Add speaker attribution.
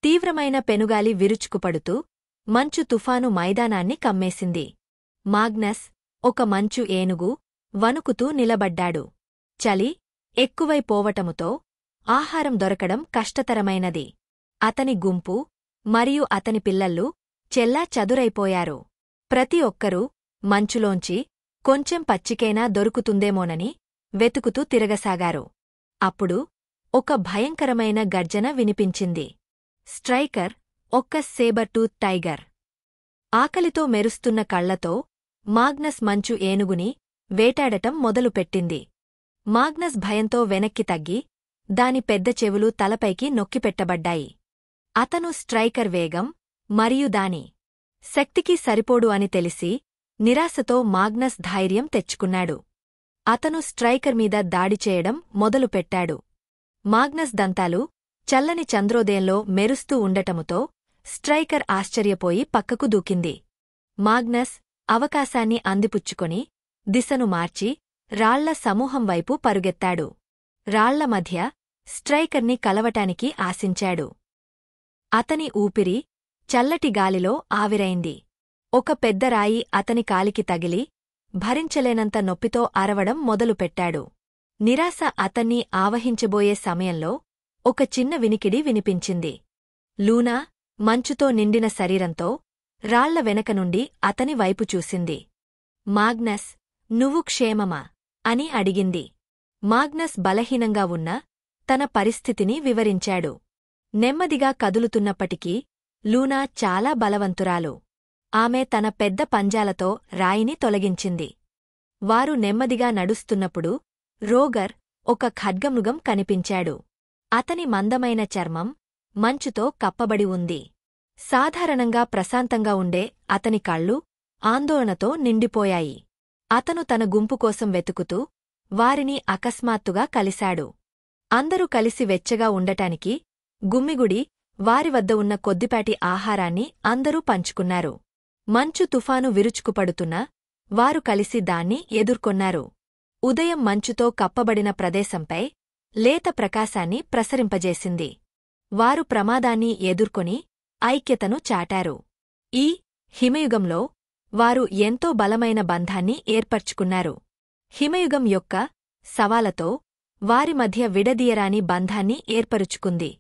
Speaker 1: తీవ్రమైన పెనుగాలి విరుచుకుపడుతూ మంచు తుఫాను మైదానాన్ని కమ్మేసింది. మాగ్నస్, ఒక మంచు ఏనుగు, వణుకుతూ నిలబడ్డాడు. చలి ఎక్కువైపోవటముతో ఆహారం దొరకడం కష్టతరమైనది. అతని గుంపు మరియు అతని పిల్లళ్ళు చెల్లాచదురైపోయారు. ప్రతి ఒక్కరూ మంచులోంచి కొంచెం పచ్చికైనా దొరుకుతుందేమోనని వెతుకుతూ తిరగసాగారు. అప్పుడు ఒక భయంకరమైన గర్జన వినిపించింది. స్ట్రైకర్, ఒక్క సేబర్ టూత్ టైగర్. ఆకలితో మెరుస్తున్న కళ్లతో మాగ్నస్ మంచు ఏనుగుని వేటాడటం మొదలుపెట్టింది. మాగ్నస్ భయంతో వెనక్కి తగ్గి దాని పెద్ద చెవులు తలపైకి నొక్కిపెట్టబడ్డాయి. అతను స్ట్రైకర్ వేగం మరియు దాని శక్తికి సరిపోడు అని తెలిసి నిరాశతో మాగ్నస్ ధైర్యం తెచ్చుకున్నాడు. అతను స్ట్రైకర్ మీద దాడి చేయడం మొదలుపెట్టాడు. మాగ్నస్ దంతాలు చల్లని చంద్రోదయంలో మెరుస్తూ ఉండటముతో స్ట్రైకర్ ఆశ్చర్యపోయి పక్కకు దూకింది. మాగ్నస్ అవకాశాన్ని అందిపుచ్చుకొని దిశను మార్చి రాళ్ల సమూహం వైపు పరుగెత్తాడు. రాళ్ల మధ్య స్ట్రైకర్ని కలవటానికి ఆశించాడు. అతని ఊపిరి చల్లటి గాలిలో ఆవిరైంది. ఒక పెద్ద రాయి అతని కాలికి తగిలి భరించలేనంత నొప్పితో అరవడం మొదలుపెట్టాడు. నిరాశ అతన్ని ఆవహించబోయే సమయంలో ఒక చిన్న వినికిడి వినిపించింది. లూనా మంచుతో నిండిన శరీరంతో రాళ్ల వెనక నుండి అతని వైపు చూసింది. మాగ్నస్, నువ్వు క్షేమమా అని అడిగింది. మాగ్నస్ బలహీనంగా ఉన్న తన పరిస్థితిని వివరించాడు. నెమ్మదిగా కదులుతున్నప్పటికీ లూనా చాలా బలవంతురాలు. ఆమె తన పెద్ద పంజాలతో రాయిని తొలగించింది. వారు నెమ్మదిగా నడుస్తున్నప్పుడు రోగర్, ఒక ఖడ్గమృగం కనిపించాడు. అతని మందమైన చర్మం మంచుతో కప్పబడి ఉంది. సాధారణంగా ప్రశాంతంగా ఉండే అతని కళ్ళు ఆందోళనతో నిండిపోయాయి. అతను తన గుంపు కోసం వెతుకుతూ వారిని అకస్మాత్తుగా కలిశాడు. అందరూ కలిసి వెచ్చగా ఉండటానికి గుమ్మిగుడి వారి వద్ద ఉన్న కొద్దిపాటి ఆహారాన్ని అందరూ పంచుకున్నారు. మంచు తుఫాను విరుచుకుపడుతున్నా వారు కలిసి దాన్ని ఎదుర్కొన్నారు. ఉదయం మంచుతో కప్పబడిన ప్రదేశంపై లేత ప్రకాశాన్ని ప్రసరింపజేసింది. వారు ప్రమాదాన్ని ఎదుర్కొని ఐక్యతను చాటారు. ఈ హిమయుగంలో వారు ఎంతో బలమైన బంధాన్ని ఏర్పర్చుకున్నారు. హిమయుగం యొక్క సవాలతో వారి మధ్య విడదీయరాని బంధాన్ని ఏర్పరుచుకుంది.